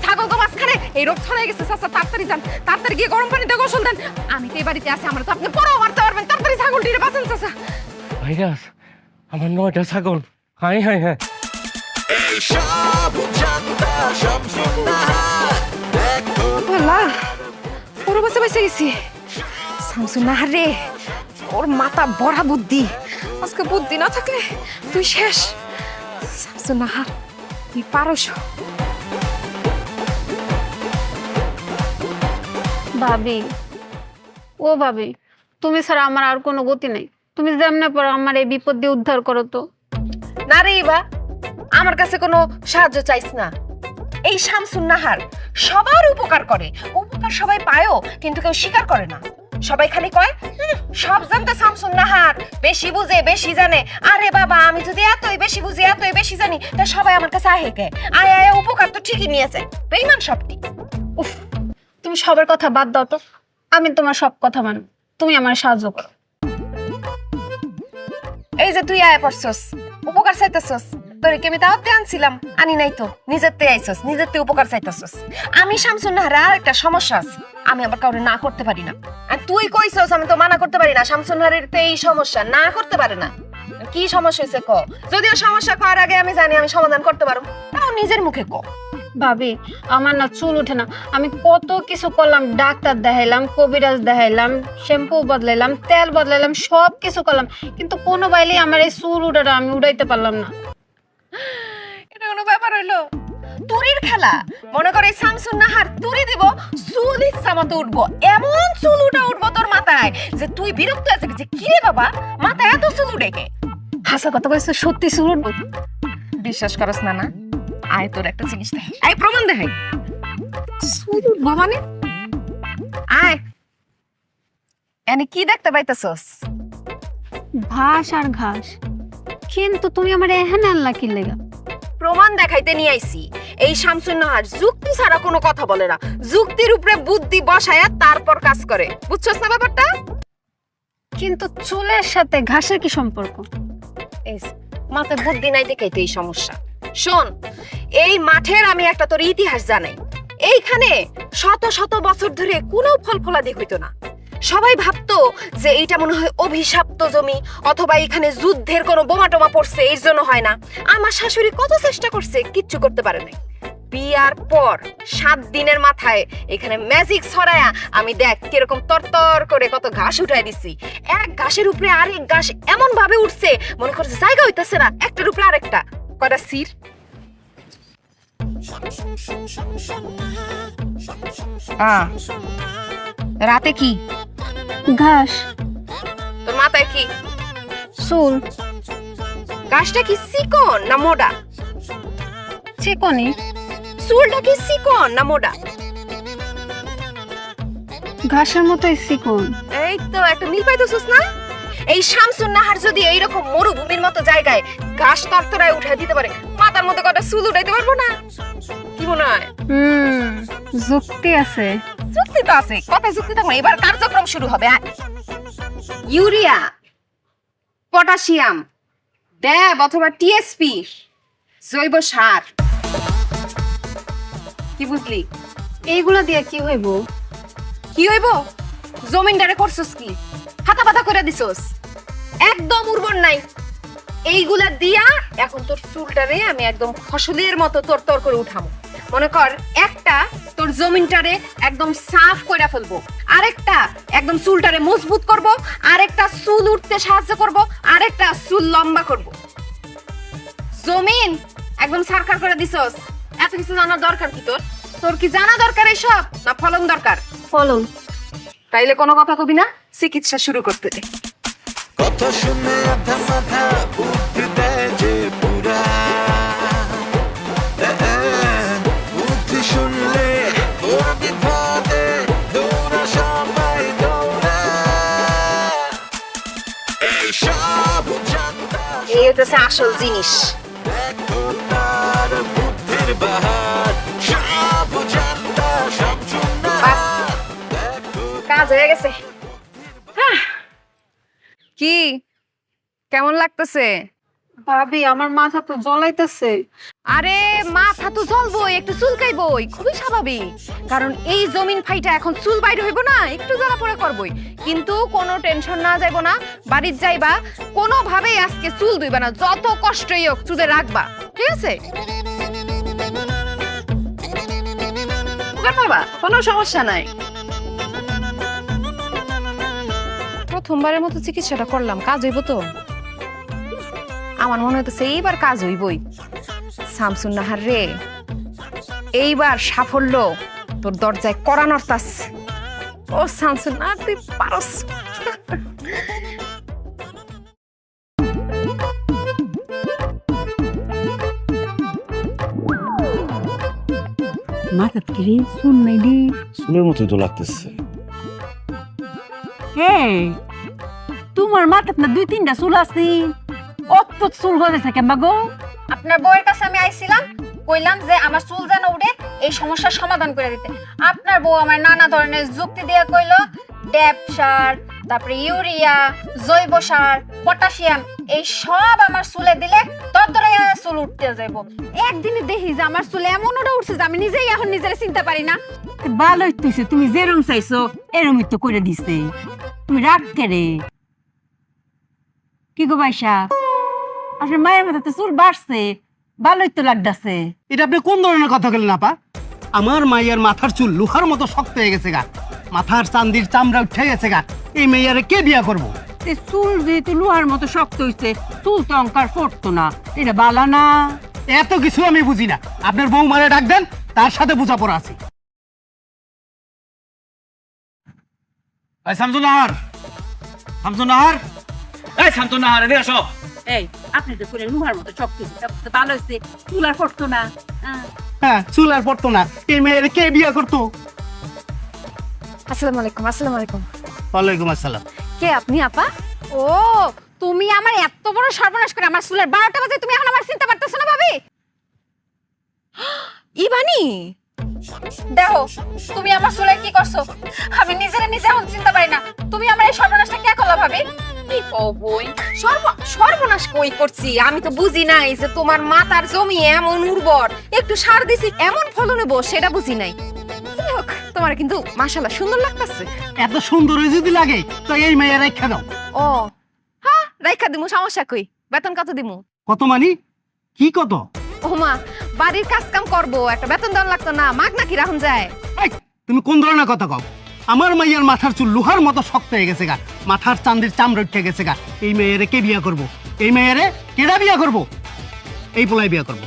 ছাগল গো মাঝখানে এই রোগ ছড়াই গেছে চাচা। তাড়াতাড়ি যান, তাড়াতাড়ি গিয়ে গরম পানিতে গোসল দেন। আমি তো এই বাড়িতে আছি, আমার তো আপনি পরেও মারতে পারবেন। তাড়াতাড়ি ছাগলটিরে বাঁচান চাচা। ভাইরাস, আমার 9টা ছাগল। High high high. সব জানতা শামসুন নাহার দেখো আল্লাহ, পুরো বাসে বেঁচে গেছি। শামসুন নাহার রে, ওর মাথা বড়া বুদ্ধি। আজকে বুদ্ধি না থাকলে তুই শেষ। শামসুন নাহার, তুই পারস। ভাবি, ও ভাবি, তুমি ছাড়া আমার আর কোনো গতি নেই। তুমি যেমনে পর আমার এই বিপদ দিয়ে উদ্ধার করো তো। না রে ইবা, আমার কাছে কোনো সাহায্য চাইছ না। এই শামসুন নাহার সবার উপকার করে, উপকার সবাই পায়ও, কিন্তু কেউ স্বীকার করে না। সবাই খালি কয় সব জানতে শামসুন নাহার বেশি বুঝে, বেশি জানে। আরে বাবা, আমি যদি এতই বেশি বুঝি, এতই বেশি জানি, তা সবাই আমার কাছে আহে কে? আয় আয়, উপকার তো ঠিকই নিয়ে যায়। বেঈমান সবটি। উফ, তুমি সবার কথা বাদ দাও তো। আমি তোমার সব কথা মানো, তুমি আমার সাহায্য করো। এই যে তুই আয় পড়ছস, উপকার চাইতেছস, তোরে কি আমি দাওয়াতে আনছিলাম? আনি নাই তো, নিজের তে আইছস, নিজের তে উপকার চাইতেছস। আমি শামসুন নাহার আর একটা সমস্যা আছে, আমি আবার কাউরে না করতে পারি না। আর তুই কইছস আমি তো মানা করতে পারি না। শামসুন নাহারের তে এই সমস্যা, না করতে পারে না। কি সমস্যা হয়েছে ক? যদিও সমস্যা করার আগে আমি জানি আমি সমাধান করতে পারবো, তাও নিজের মুখে ক। ভাবি, আমার না চুল ওঠে না। আমি কত কিছু করলাম, ডাক্তার দেখাইলাম, কবিরাজ দেখাইলাম, শ্যাম্পু বদলাইলাম, তেল বদলাইলাম, সব কিছু করলাম, কিন্তু কোনো বাইলে আমার এই চুল উঠাটা আমি উঠাইতে পারলাম না। এটা কোনো ব্যাপার হইলো? তুরির খেলা। মনে করে শামসুন নাহার তুরি দিব, চুল ইচ্ছা মতো উঠবো, এমন চুল উঠবো তোর মাথায় যে তুই বিরক্ত আছে যে কি রে বাবা, মাথায় এত চুল উঠে কে? হাসা কথা কইছো, সত্যি চুল উঠবো? বিশ্বাস করস না? না, আয় তোর একটা জিনিস দেখাই, আয় প্রমাণ দেখাই। চুল উঠবো মানে? আয়, এনে কি দেখতে পাইতেছস? ঘাস আর ঘাস, কিন্তু তুমি আমার এখানে আনলা কি লেগা? প্রমাণ দেখাইতে নিয়ে আইছি। এই শামসুন নাহার যুক্তি ছাড়া কোনো কথা বলে না, যুক্তির উপরে বুদ্ধি বসায়া তারপর কাজ করে। বুঝছস না ব্যাপারটা? কিন্তু চুলের সাথে ঘাসের কি সম্পর্ক? এই মাথায় বুদ্ধি নাই দেখেই তো এই সমস্যা। শোন, এই মাঠের আমি একটা তোর ইতিহাস জানাই। এইখানে শত শত বছর ধরে কোনো ফল ফলাদি হইতো না। সবাই ভাবতো যে এইটা মনে হয় অভিশপ্ত জমি, অথবা এখানে যুদ্ধের কোনো বোমা টোমা পড়ছে, এর জন্য হয় না। আমার শাশুড়ি কত চেষ্টা করছে, কিচ্ছু করতে পারে নাই। বিয়ার পর 7 দিনের মাথায় এখানে ম্যাজিক ছড়ায়া আমি দেখ কিরকম তরতর করে কত ঘাস উঠাই দিছি। এক ঘাসের উপরে আরেক ঘাস এমন ভাবে উঠছে মনে করছে জায়গা হইতাছে না, একটার উপরে আরেকটা। কয়টা সির? রাতে কি ঘাস। তোর মাথায় কি? চুল। ঘাসটা কি চিকন না মোটা? চিকনি। চুলটা কি চিকন না মোটা? ঘাসের মতোই চিকন। এই তো একটা মিল পাইতেছস না? এই শামসুন নাহার যদি এইরকম মরুভূমির মতো জায়গায় ঘাস তরতরায় উঠে দিতে পারে, মাথা মাথার মধ্যে কটা চুল উঠাইতে পারবো না? কি মনে হয়? যুক্তি আছে। যুক্তি তো আছে, কথা যুক্তি থাকবে। এবার কার্যক্রম শুরু হবে। ইউরিয়া, পটাশিয়াম, ড্যাব অথবা টিএসপি, জৈব সার। কি বুঝলি? এইগুলা দিয়ে কি হইব? কি হইব? জমিনদারে করছস কি? হাতা পাতা করে দিছস, একদম উর্বর নাই। এইগুলা দিয়া এখন তোর চুলটারে আমি একদম ফসলের মতো তোর করে উঠাবো। মনে কর একটা তোর জমিনটারে একদম সাফ কইরা ফেলবো, আরেকটা একদম চুলটারে মজবুত করব, আরেকটা চুল উঠতে সাহায্য করব, আরেকটা চুল লম্বা করব। জমিন একদম সারকার করে দিছস, এত কিছু জানার দরকার কি তোর? তোর কি জানা দরকার এসব, না ফলন দরকার? ফলন। তাইলে কোনো কথা কবি না, চিকিৎসা শুরু করতে দে। কথা শুনে আধা মাথা উঠতে দেয় যে পুরা বুদ্ধি শুনলে তোর বিপদে দৌড়া সবাই দৌড়া এইসব জানতা এই হচ্ছে আসল জিনিস। দেখো তার বুদ্ধির বাহার সব জানতা সব শুননা বাস, কাজ হয়ে গেছে। কি কেমন লাগতেছে? ভাবি আমার মাথা তো জ্বলাইতেছে। আরে মাথা তো জ্বলবই, একটু চুলকাইবই, খুবই স্বাভাবিক। কারণ এই জমিন ফাইটা এখন চুল বাইরে হইব না, একটু জ্বালা পড়া করবই। কিন্তু কোনো টেনশন না যাইব না, বাড়ির যাইবা, কোনোভাবেই আজকে চুল ধুইবা না, যত কষ্টই হোক চুলে রাখবা, ঠিক আছে? বাবা কোনো সমস্যা নাই। প্রথমবারের মতো চিকিৎসাটা করলাম, কাজ হইব তো? আমার মনে হইতেছে এইবার কাজ হইবই। শামসুন নাহার রে, এইবার সাফল্য তোর দরজায় কড়া নড়তাস। ও শামসুন নাহার, তুই পারস। মাথা থেকে শুন নাই দি চুলের মতোই তো লাগতেছে। হে তোমার মাথাত না 2-3টা চুল আছে, অত চুল গজাইছে কেন গো? আপনার বউয়ের কাছে আমি আইছিলাম, কইলাম যে আমার চুল যেন উঠে, এই সমস্যার সমাধান করে দিতে। আপনার বউ আমার নানা ধরনের যুক্তি দিয়ে কইলো ড্যাপ সার, তারপরে ইউরিয়া, জৈব সার, পটাশিয়াম, এই সব আমার চুলে দিলে ততটাই চুল উঠতে যাইব। একদিনে দেখি যে আমার চুলে এমন ওটা উঠছে যে আমি নিজেই এখন নিজের চিনতে পারি না। ভালোই হইতেছে, তুমি যেরম চাইছো এরমই তো করে দিছে। তুমি রাগ করে কি গো ভাইসা? আপনার মায়ের মাথাতে চুল বাড়ছে, ভালোই তো লাগতেছে। এটা আপনি কোন ধরনের কথা বলেন আপা? আমার মাইয়ার মাথার চুল লোহার মতো শক্ত হয়ে গেছে গা, মাথার চান্দির চামড়া উঠে গেছে গা। এই মেয়ারে কে বিয়া করবো? চুল যেহেতু লোহার মতো শক্ত হইছে, চুল তো অঙ্কার করতো না, এটা বালা না। এত কিছু আমি বুঝি না, আপনার বউ মারে ডাক দেন, তার সাথে বোঝাপড়া আছে। শামসুন নাহার, শামসুন নাহার, এই শামসুন নাহার, এদিকে আসো। এই আপনি তো করে লোহার মতো শক্ত হইছে, তো ভালো হইছে, চুল আর করতো না। হ্যাঁ, চুল আর পড়তো না। এই মেয়েরে কে বিয়া করতো? আসসালামু আলাইকুম। আসসালামু আলাইকুম। ওয়ালাইকুম আসসালাম। কে আপনি আপা? ও তুমি আমার এত বড় সর্বনাশ করে আমার চুলের 12টা বাজে তুমি এখন আমার চিনতে পারতেছ না ভাবি? ইবানি দেখো তুমি আমার চুলে কি করছো, আমি নিজে এখন চিনতে পারি না। তুমি আমার এই সর্বনাশটা কে করলা ভাবি? কি কই সর্বনাশ কই করছি? আমি তো বুঝি নাই যে তোমার মাথার জমি এমন উর্বর, একটু সার দিছি এমন ফলন হইব সেটা বুঝি নাই। যাই হোক, তোমার কিন্তু মাশাআল্লাহ সুন্দর লাগতেছে। এত সুন্দর যদি লাগে তো এই মেয়ে রেখা দাও। ও হ্যাঁ, রাইখা দিমু, সমস্যা কই? বেতন কত দিমু? কত মানি? কি কত? ও মা, বাড়ির কাজ কাম করবো, একটা বেতন দেওয়ার লাগতো না? মাগ নাকি রাখুন যায়? এই, তুমি কোন ধরনের কথা কও? আমার মাইয়ার মাথার চুল লোহার মতো শক্ত হয়ে গেছে গা, মাথার চান্দির চামড়া উঠে গেছে গা। এই মেয়েরে কে বিয়া করবো? এই মেয়েরে কেডা বিয়া করবো? এই পোলাই বিয়া করবো,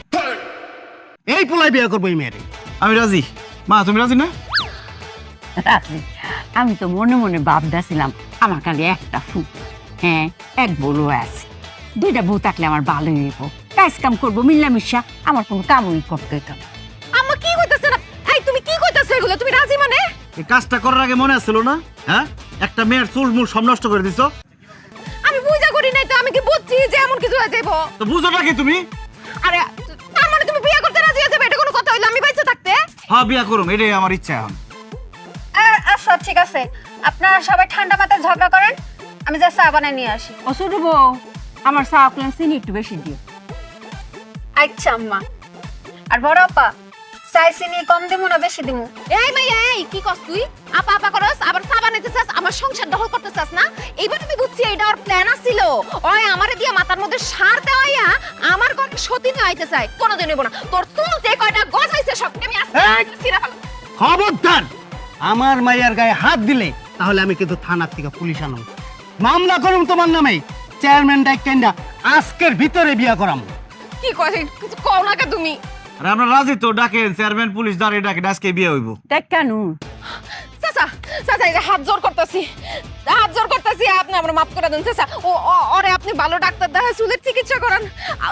এই পোলাই বিয়া করবো এই মেয়েরে। আমি রাজি। মা তুমি রাজি না? আমি তো মনে মনে ভাবতেছিলাম আমার খালি একটা ফুট, হ্যাঁ এক বড় আছে, 2টা বউ থাকলে আমার ভালো হইব, কাজ কাম করবো মিল্লামিশা, আমার কোনো কামই করতে হইতো না। আম্মা কি কইতাছ না? এই তুমি কি কইতাছ এগুলো? তুমি রাজি মানে? এই কাজটা করার আগে মনে আসছিল না? হ্যাঁ, একটা মেয়ের চুল মুল সব নষ্ট করে দিছো। আমি বুঝা করি নাই তো, আমি কি বুঝছি যে এমন কিছু হয়ে যাইব? তো বুঝো না কি তুমি? আরে তার চাইলে আমি বাইচে থাকতে? হ্যাঁ বিয়া করুম, এটাই আমার ইচ্ছা এখন। আচ্ছা ঠিক আছে, আপনারা সবাই ঠান্ডা মাথায় ঝগড়া করেন, আমি যা চা বানাই নিয়ে আসি। ও ছোট বউ, আমার চা আপনার চিনি একটু বেশি দিও। আচ্ছা আম্মা। আর বড় আপা, চাই চিনি কম দিমু না বেশি দিমু? এই মাইয়া, এই কি কস তুই? আপা আপা করস, আবার চা বানাইতে চাস, আমার সংসার দখল করতে চাস না? এইবার আমি বুঝছি এটা ওর প্ল্যান আছিল। ওই আমারে দিয়ে মাথার মধ্যে সার দেওয়াইয়া আমার ঘরে সতী নিয়ে আইতে চাই। কোনোদিন হইব না। তোর চুল যে কয়টা গজাইছে সব আমি আজকে ছিঁড়া ফেলব। খবরদার আমার মাইয়ার গায়ে হাত দিলে তাহলে আমি কিন্তু থানার থেকে পুলিশ আনো, মামলা করুম তোমার নামে। চেয়ারম্যান ডাইকেন্ডা আজকের ভিতরে বিয়া করাম। কি কয় কিছু কও না কে তুমি? আর আমরা রাজি তো, ডাকেন চেয়ারম্যান পুলিশ দাঁড়িয়ে ডাকেন, আজকে বিয়ে হইব। দেখ কেন চাচা চাচা, এই যে হাত জোর করতেছি, হাত জোর করতেছি, আপনি আমার মাফ করে দেন চাচা। ওরে আপনি ভালো ডাক্তার দেখা চুলের চিকিৎসা করান,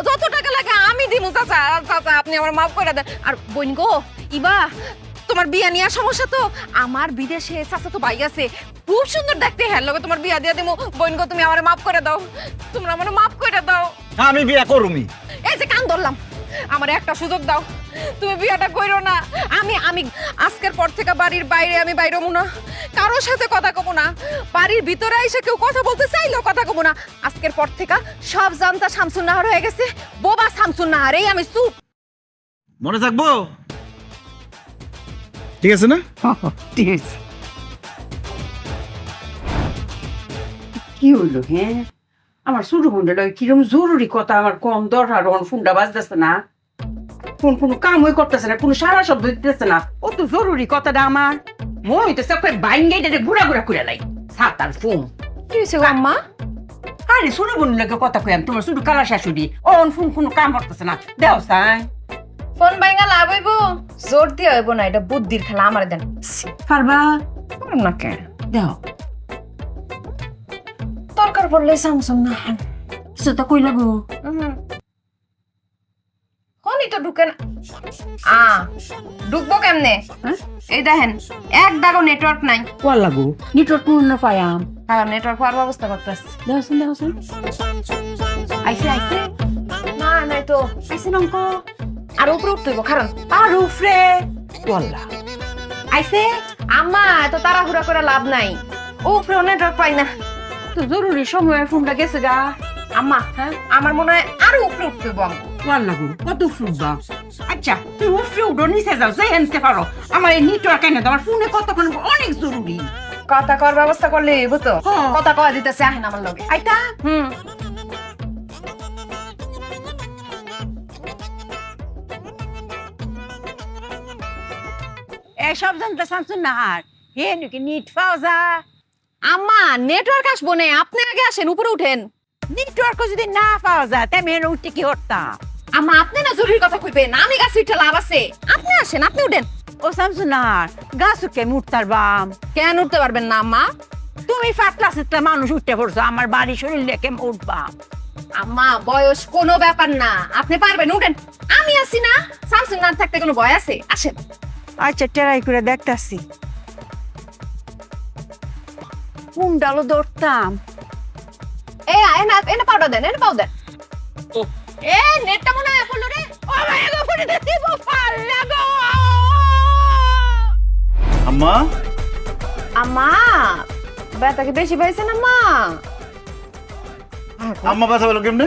যত টাকা লাগে আমি দিমু চাচা। চাচা আপনি আমার মাফ করে দেন। আর বোন গো, ইবা তোমার বিয়া নিয়ে সমস্যা তো, আমার বিদেশে চাচা তো ভাই আছে, খুব সুন্দর দেখতে, হ্যাঁ লগে তোমার বিয়া দিয়ে দিমু। বোন গো তুমি আমার মাফ করে দাও, তোমরা আমার মাফ করে দাও। আমি বিয়া করুমি। এই যে কান ধরলাম, আমার একটা সুযোগ দাও, তুমি বিয়াটা কইরো না। আমি আজকের পর থেকে বাড়ির বাইরে আমি বাইরমু না, কারোর সাথে কথা কব না, বাড়ির ভিতরে এসে কেউ কথা বলতে চাইলেও কথা কব না। আজকের পর থেকে সব জানতা শামসুন নাহার হয়ে গেছে, বোবা শামসুন নাহার, এই আমি চুপ। মনে থাকবো? ঠিক আছে না? ঠিক আছে। কি হইলো হ্যাঁ? আমার ছোট বোনটা লয় কিরম জরুরি কথা, আমার কম দরকার, ফোনটা বাজতেছে না, ফোন কোনো কামই করতেছে না, কোনো সারা শব্দ দিতেছে না। ও তো জরুরি কথাটা আমার। মই তো সব বাইঙ্গে ঘুরা ঘুরা করে লাই সাতার ফোন। কি হয়েছে গো আম্মা? আরে ছোট বোন লাগে কথা কইম, তোমার ছোট কালা শাশুড়ি ওন ফোন কোনো কাম করতেছে না, দেও সাই। ফোন বাইঙ্গা লাভ হইব? জোর দিয়ে হইব না, এটা বুদ্ধির খেলা, আমার দেন। পারবা? পারুম না কে? দেও। দরকার পড়লে শামসুন নাহার। কিছু তো কই লাগো। ফোনই তো ঢুকে না। ঢুকবো কেমনে? এই দেখেন এক দাগও নেটওয়ার্ক নাই। কোয়াল লাগো নেটওয়ার্ক না পায়াম। হ্যাঁ নেটওয়ার্ক পাওয়ার ব্যবস্থা করতেছি। দেওছেন দেওছেন। আইসে আইসে না নাই তো আইসে নঙ্ক। আর উপরে উঠতে হইব, কারণ আর উপরে কোয়াল্লা আইসে। আম্মা এত তাড়াহুড়া করে লাভ নাই, উপরেও নেটওয়ার্ক পাই না। তো জরুরি সময় ফোনটা গেছে গা। আম্মা হ্যাঁ আমার মনে হয় আরো উপরে উঠতে হইব। আমি কোয়াল লাগো কত ফুটবা? আচ্ছা তুমি উপরে উঠো, নিচে যাও, যাই আনতে পারো। আমার এই নেটওয়ার্ক এনে তোমার ফোনে কতক্ষণ অনেক জরুরি। কথা কর ব্যবস্থা করলে হইব তো। হ্যাঁ। কথা কয়া দিতেছে, আহেন আমার লগে। আইতা এসব জানতে শামসুন নাহার হে নাকি নিট পাওয়া যায়। আম্মা নেটওয়ার্ক আসবো না, আপনি আগে আসেন, উপরে উঠেন। নেটওয়ার্ক যদি না পাওয়া যায় তেমন উঠতে কি করতাম? আম্মা আপনি না জরুরি কথা কইবেন, আমি গাছ উঠে লাভ আছে। আপনি আসেন, আপনি উঠেন। ও শামসুন নাহার গাছ উঠে মুঠতার বাম। কেন উঠতে পারবেন না আম্মা? তুমি পাতলা সিতলা মানুষ উঠতে পড়ছো, আমার বাড়ি শরীর লেকে উঠবা। আম্মা বয়স কোনো ব্যাপার না, আপনি পারবেন, উঠেন। আমি আছি না, শামসুন নাহার থাকতে কোনো ভয় আছে? আসেন। আচ্ছা ট্রাই করে দেখতাছি কোন ডালো ধরতাম। এনে পাউডার দেন, এনে পাউডার। এ নেটটা মনে হয় পড়লো রে। ও ভাই গো পড়ে দিতে পারলা গো। আম্মা আম্মা ব্যথা কি বেশি পাইছে না আম্মা? আম্মা ব্যথা পেলো কেমনে?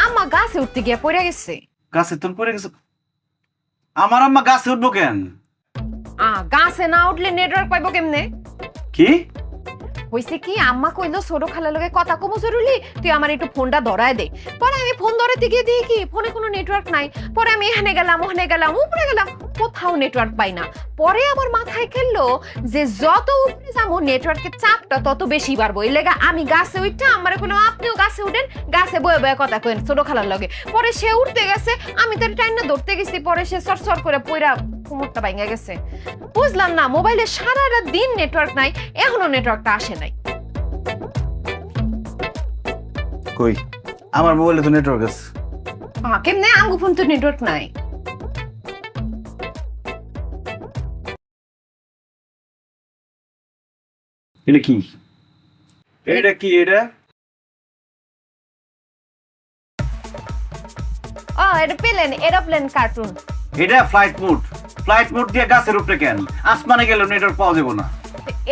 আম্মা গাছে উঠতে গিয়ে পড়ে গেছে। গাছে তুমি পড়ে গেছো? আমার আম্মা গাছে উঠবো কেন? গাছে না উঠলে নেটওয়ার্ক পাইবো কেমনে? কি হইছে কি, আম্মা কইলো ছোট খালার লগে কথা কম জরুরি, তুই আমার একটু ফোনটা ধরায় দে। পরে আমি ফোন ধরাতে গিয়ে দেখি কি ফোনে কোনো নেটওয়ার্ক নাই। পরে আমি এখানে গেলাম, ওখানে গেলাম, উপরে গেলাম, কোথাও নেটওয়ার্ক পাই না। পরে আমার মাথায় খেললো যে যত উপরে যাবো নেটওয়ার্কের চাপটা তত বেশি বাড়বো। এই লেগে আমি গাছে উঠটা আমারে কইলাম আপনিও গাছে উঠেন, গাছে বয়ে বয়ে কথা কইন ছোট খালার লগে। পরে সে উঠতে গেছে, আমি তার টাইনা ধরতে গেছি, পরে সে সরসর করে পইরা কোমরটা ভাঙা গেছে। বুঝলাম না, মোবাইলে সারা রাত দিন নেটওয়ার্ক নাই, এখনো নেটওয়ার্কটা আসে নাই। কই আমার মোবাইলে তো নেটওয়ার্ক আছে। কেমনে আঙ্গু ফোন তো নেটওয়ার্ক নাই? এটা কি? এটা কি? এটা এটা প্লেন, এরোপ্লেন কার্টুন। এটা ফ্লাইট মোড দিয়ে গাছের উপরে কেন আসমানে গেলে নেটওয়ার্ক পাওয়া যাবে না।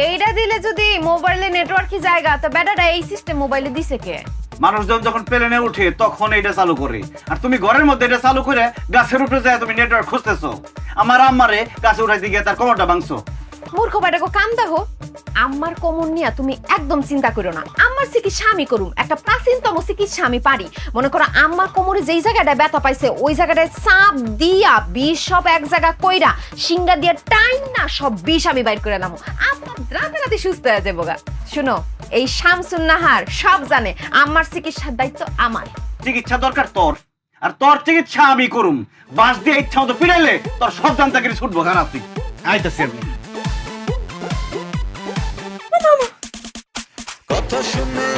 এইটা দিলে যদি মোবাইলে নেটওয়ার্কই জায়গা তো ব্যাটাটা এই সিস্টেম মোবাইলে দিছে কে? মানুষজন যখন প্লেনে উঠে তখন এটা চালু করে, আর তুমি ঘরের মধ্যে এটা চালু করে গাছের উপরে যায় তুমি নেটওয়ার্ক খুঁজতেছো। আমার আম্মারে গাছে উঠাইতে গিয়ে তার কোমরটা ভাঙছো। মূর্খ বেটাকে কাম দেখো, আমার কোমর নিয়ে তুমি একদম চিন্তা করো না। আমার চিকিৎসা আমি করুম, একটা প্রাচীনতম চিকিৎসা আমি পারি। মনে করো আমার কোমরে যেই জায়গাটায় ব্যথা পাইছে ওই জায়গাটায় চাপ দিয়া বিষ সব এক জায়গা কইরা সিঙ্গা দিয়ে টাইম না সব বিষ আমি বাইর করে এলাম, আপনার রাতে সুস্থ হয়ে যাবো গা। শুনো, এই শামসুন নাহার সব জানে আমার চিকিৎসার দায়িত্ব আমার। চিকিৎসা দরকার তোর, আর তোর চিকিৎসা আমি করুম। বাঁশ দিয়ে ইচ্ছা মতো পিড়াইলে তোর সব জানতাগিরি ছুটবো খারাপ। আইতাছি আমি। কথা শুনে